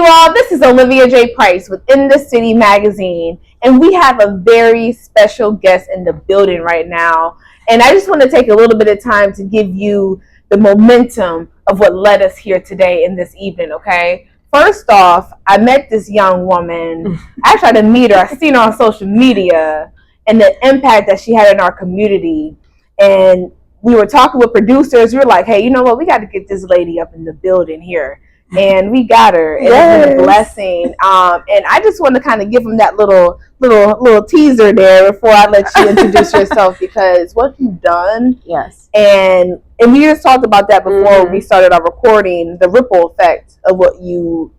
all, this is Olivia J Price with In the City magazine, and we have a very special guest in the building right now. And I just want to take a little bit of time to give you the momentum of what led us here today in this evening, okay? First off, I met this young woman. Actually, I didn't meet her. I seen her on social media and the impact that she had in our community. And we were talking with producers. We were like, hey, you know what? We got to get this lady up in the building here. And we got her. And It's been a blessing. And I just want to kind of give them that little teaser there before I let you introduce yourself, because what you've done. Yes. And we just talked about that before we started our recording, the ripple effect of what you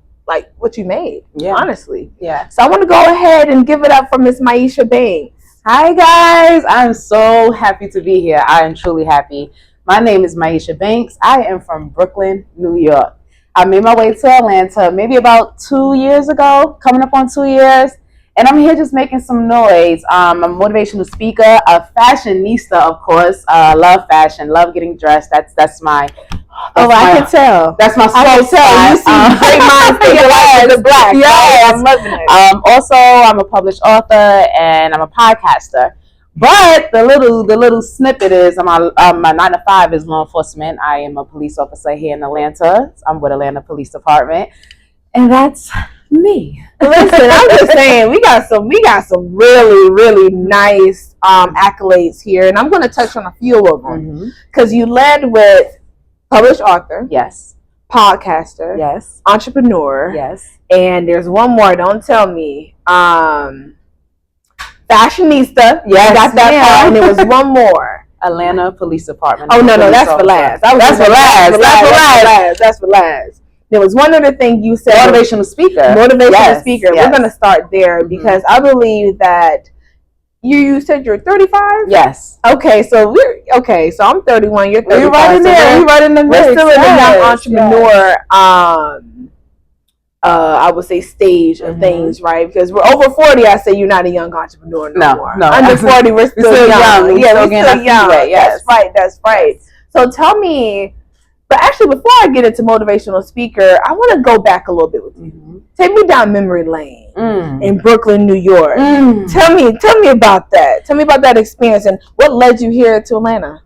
made, honestly. Yeah. So I want to go ahead and give it up for Miss Myesha Banks. Hi, guys. I'm so happy to be here. I am truly happy. My name is Myesha Banks. I am from Brooklyn, New York. I made my way to Atlanta maybe about 2 years ago, coming up on 2 years. And I'm here just making some noise. I'm a motivational speaker, a fashionista, of course. Love fashion, love getting dressed. That's my. I can tell. That's my soul. I can tell. You see great minds think alike with the black. Yes. I'm loving it. Also, I'm a published author and I'm a podcaster. But the little snippet is my 9 to 5 is law enforcement. I am a police officer here in Atlanta. I'm with Atlanta Police Department, and that's me. Listen, I'm just saying we got some really nice accolades here, and I'm going to touch on a few of them because you led with published author, yes, podcaster, yes, entrepreneur, yes, and there's one more. Don't tell me. Fashionista, yes, got that part, and there was one more. Atlanta Police Department. Oh no, that's for last. That's for last. There was one other thing you said. Motivational speaker. Yes. We're gonna start there because I believe that you said you're 35. Yes. Okay, so I'm 31. You're 35. You're right in there. You're right in the mix. We're still in the young entrepreneur. I would say stage of things, right? Because we're over 40, I say you're not a young entrepreneur no more. No, under 40, we're still young. We're still young. Yes. That's right. So tell me, but actually, before I get into motivational speaker, I want to go back a little bit with you. Take me down memory lane in Brooklyn, New York. Tell me about that. Tell me about that experience and what led you here to Atlanta.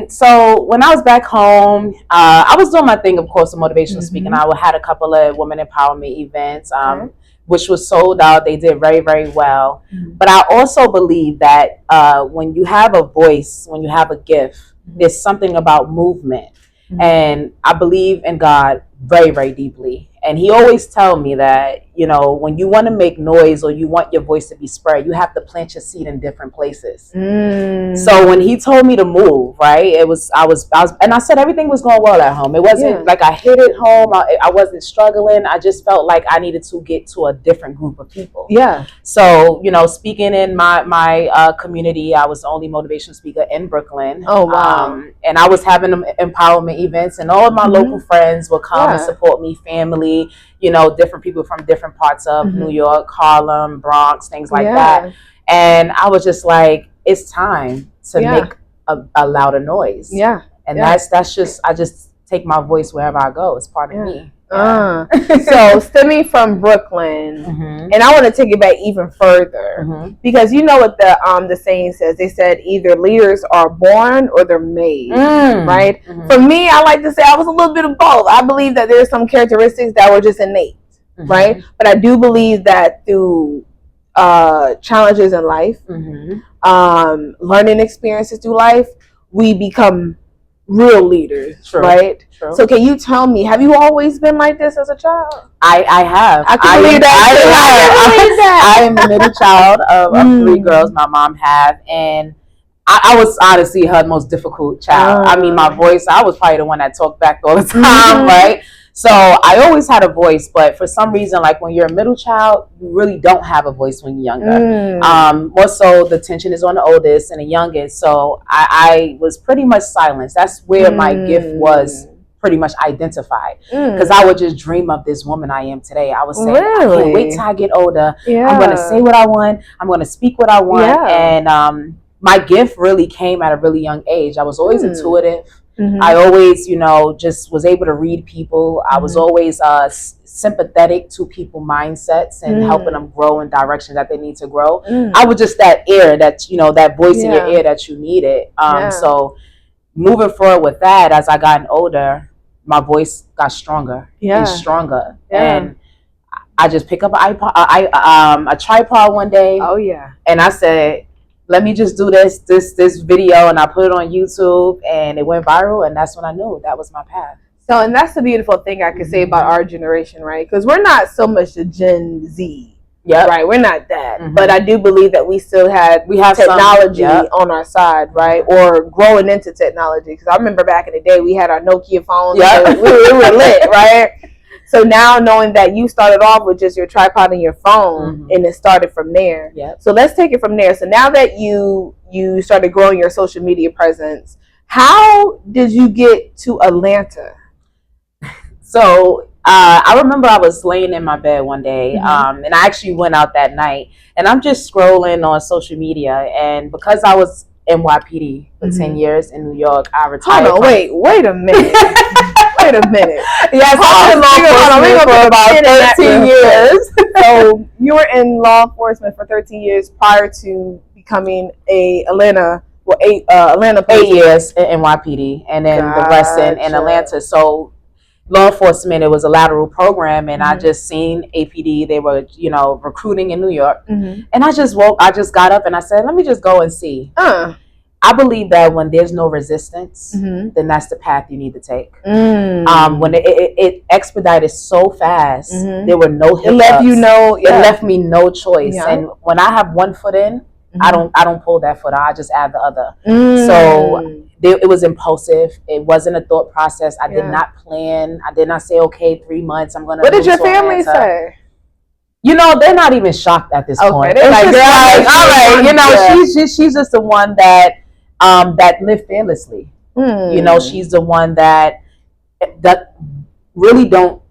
So when I was back home, I was doing my thing, of course, of motivational speaking. I had a couple of women empowerment events, which was sold out. They did very, very well. But I also believe that when you have a voice, when you have a gift, there's something about movement. And I believe in God very, very deeply. And he always tell me that, you know, when you want to make noise or you want your voice to be spread, you have to plant your seed in different places. So when he told me to move, right, I was, and I said everything was going well at home. It wasn't like I hid at home. I wasn't struggling. I just felt like I needed to get to a different group of people. Yeah. So, you know, speaking in my community, I was the only motivational speaker in Brooklyn. Oh, wow. And I was having empowerment events, and all of my local friends would come and support me, family, you know, different people from different parts of New York, Harlem, Bronx, things like that. And I was just like, it's time to make a louder noise. Yeah. And that's just, I just take my voice wherever I go. It's part of me. So stemming from Brooklyn, and I want to take it back even further because you know what the saying says. They said either leaders are born or they're made, right? For me, I like to say I was a little bit of both. I believe that there's some characteristics that were just innate, right? But I do believe that through challenges in life, learning experiences through life, we become real leaders, right? True. So can you tell me, have you always been like this as a child? I have. I can believe that. I am the middle child of 3 girls my mom had, and I was honestly her most difficult child. I mean, my voice, I was probably the one that talked back all the time, right? So I always had a voice, but for some reason, like when you're a middle child, you really don't have a voice when you're younger. More so, the tension is on the oldest and the youngest. So I was pretty much silenced. That's where my gift was pretty much identified. Because I would just dream of this woman I am today. I would say, I can't wait till I get older. I'm going to say what I want. I'm going to speak what I want. And my gift really came at a really young age. I was always intuitive. I always, just was able to read people. I was always sympathetic to people's mindsets and helping them grow in direction that they need to grow. I was just that ear that, that voice in your ear that you needed. So moving forward with that, as I gotten older, my voice got stronger and stronger. And I just pick up a tripod one day. Oh yeah. And I said, let me just do this video, and I put it on YouTube, and it went viral, and that's when I knew that was my path. So, and that's the beautiful thing I can say about our generation, right? Because we're not so much the Gen Z, right? We're not that, but I do believe that we still we have technology on our side, right? Or growing into technology. Because I remember back in the day, we had our Nokia phones. We were lit, right? So now knowing that you started off with just your tripod and your phone, and it started from there. So let's take it from there. So now that you started growing your social media presence, how did you get to Atlanta? So I remember I was laying in my bed one day, and I actually went out that night, and I'm just scrolling on social media, and because I was NYPD for 10 years in New York, I retired. Hold on, wait a minute. Wait a minute. Yes, I was in law enforcement for about 13 years. So you were in law enforcement for 13 years prior to becoming Atlanta police. 8 years in NYPD, and then the rest in Atlanta. So law enforcement, it was a lateral program, and I just seen APD. They were, recruiting in New York, and I just got up and I said, let me just go and see. I believe that when there's no resistance, then that's the path you need to take. When it expedited so fast, there were no hiccups. It left me no choice. And when I have one foot in, I don't pull that foot out. I just add the other. So it was impulsive. It wasn't a thought process. I did not plan. I did not say, okay, 3 months, I'm going to. What did your family say? They're not even shocked at this point. They're like, all right, she's just the one that lived fearlessly. She's the one that really don't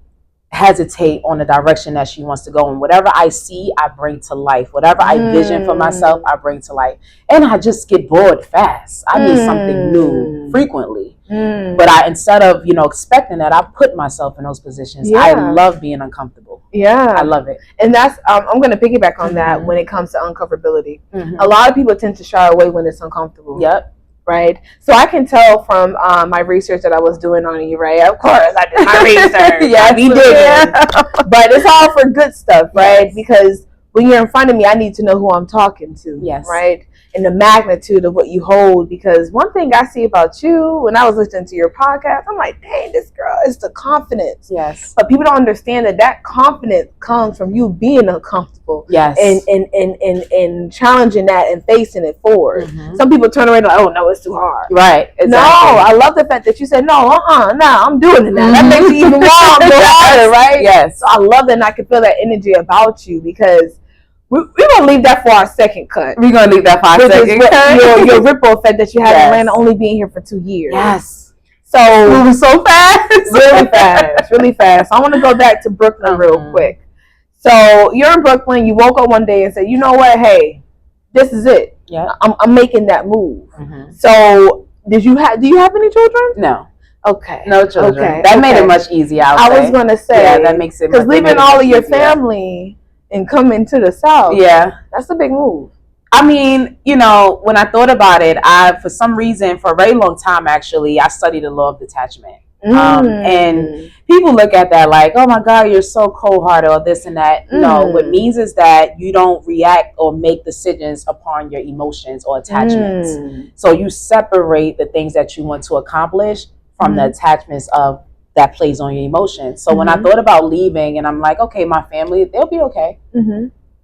hesitate on the direction that she wants to go. And whatever I see, I bring to life. Whatever I vision for myself, I bring to life. And I just get bored fast. I need something new frequently. But instead of, expecting that, I put myself in those positions. I love being uncomfortable. I love it. And that's, I'm going to piggyback on that when it comes to uncomfortability. A lot of people tend to shy away when it's uncomfortable. Right? So I can tell from my research that I was doing on you, right? Of course, I did my research. I be digging. But it's all for good stuff, right? Because when you're in front of me, I need to know who I'm talking to, right? And the magnitude of what you hold. Because one thing I see about you, when I was listening to your podcast, I'm like, dang, this girl is the confidence. But people don't understand that confidence comes from you being uncomfortable. And challenging that and facing it forward. Some people turn around and like, oh, no, it's too hard. Exactly. No, I love the fact that you said, no, I'm doing it now. That makes it even more harder, right? So I love that, and I can feel that energy about you, because we're going to leave that for our second cut. We're going to leave that for our second cut. Your ripple effect that you had in Atlanta, only being here for 2 years. So moving so fast. Really fast. I want to go back to Brooklyn real quick. So you're in Brooklyn. You woke up one day and said, you know what? Hey, this is it. I'm making that move. So do you have any children? No. Okay. No children. That made it much easier. I was going to say. That makes it. Because leaving all of your family and coming to the South. That's a big move. I mean, when I thought about it, for some reason, for a very long time, actually, I studied the law of detachment. And people look at that like, oh my God, you're so cold-hearted or this and that. No, what it means is that you don't react or make decisions upon your emotions or attachments. So you separate the things that you want to accomplish from the attachments of that plays on your emotions. So when I thought about leaving, and I'm like, okay, my family, they'll be okay.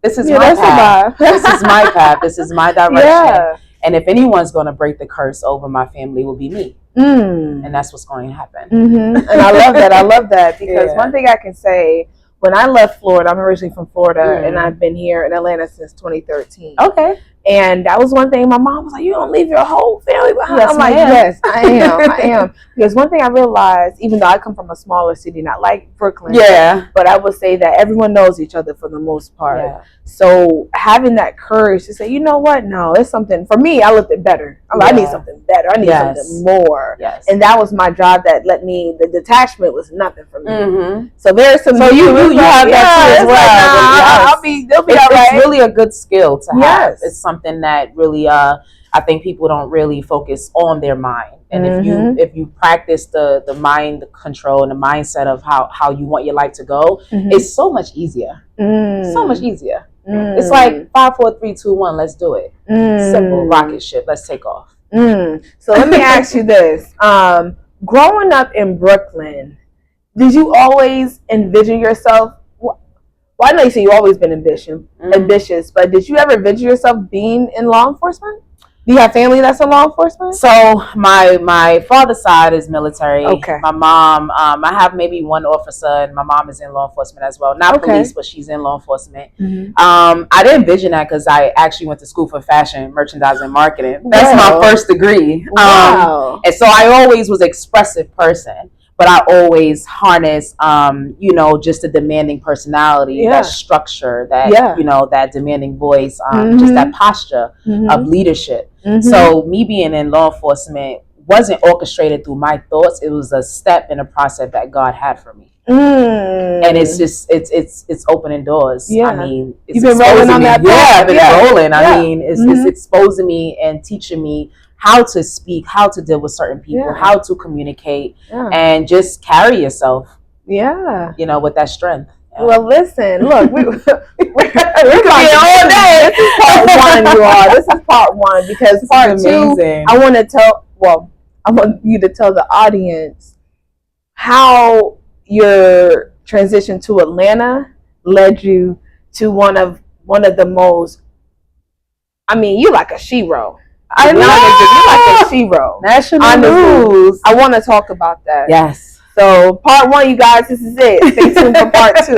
This is my path. This is my path. This is my direction. And if anyone's going to break the curse over my family, it will be me. And that's what's going to happen. And I love that. Because one thing I can say, when I left Florida, I'm originally from Florida, and I've been here in Atlanta since 2013. And that was one thing my mom was like, you don't leave your whole family behind. Yes, I'm like, ma'am. yes, I am. Because one thing I realized, even though I come from a smaller city, not like Brooklyn, but I would say that everyone knows each other for the most part. Yeah. So having that courage to say, you know what, no, it's something, for me, I looked at better. I need something better. I need something more. Yes. And that was my job that let me, the detachment was nothing for me. Mm-hmm. So there's some. So you have that too as well. They'll be all right. It's really a good skill to have. Yes. It's something that really, I think people don't really focus on their mind. And if you practice the mind control and the mindset of how you want your life to go, it's so much easier. So much easier. It's like 5, 4, 3, 2, 1. Let's do it. Simple rocket ship. Let's take off. So let me ask you this: growing up in Brooklyn, did you always envision yourself? Well, I know you say you always been ambitious, but did you ever envision yourself being in law enforcement? Do you have family that's in law enforcement? So my father's side is military. Okay. My mom, I have maybe one officer, and my mom is in law enforcement as well. Not police, but she's in law enforcement. I didn't envision that because I actually went to school for fashion, merchandising, and marketing. That's my first degree. And so I always was an expressive person. But I always harness, just a demanding personality, that structure, that, that demanding voice, just that posture of leadership. So me being in law enforcement wasn't orchestrated through my thoughts. It was a step in a process that God had for me. And it's just, it's opening doors. Yeah. I mean, it's you've been rolling on that path. Yeah, I've been rolling. I mean, it's exposing me and teaching me how to speak, how to deal with certain people, how to communicate, and just carry yourself. Yeah. With that strength. Well, listen, look, we're going all day. This is part one, you all. This is part one because part two, I want you to tell the audience how your transition to Atlanta led you to one of the most. I mean, you like a shero. I know. You like a shero. National news. I want to talk about that. Yes. So part one, you guys, this is it. Stay tuned for part two.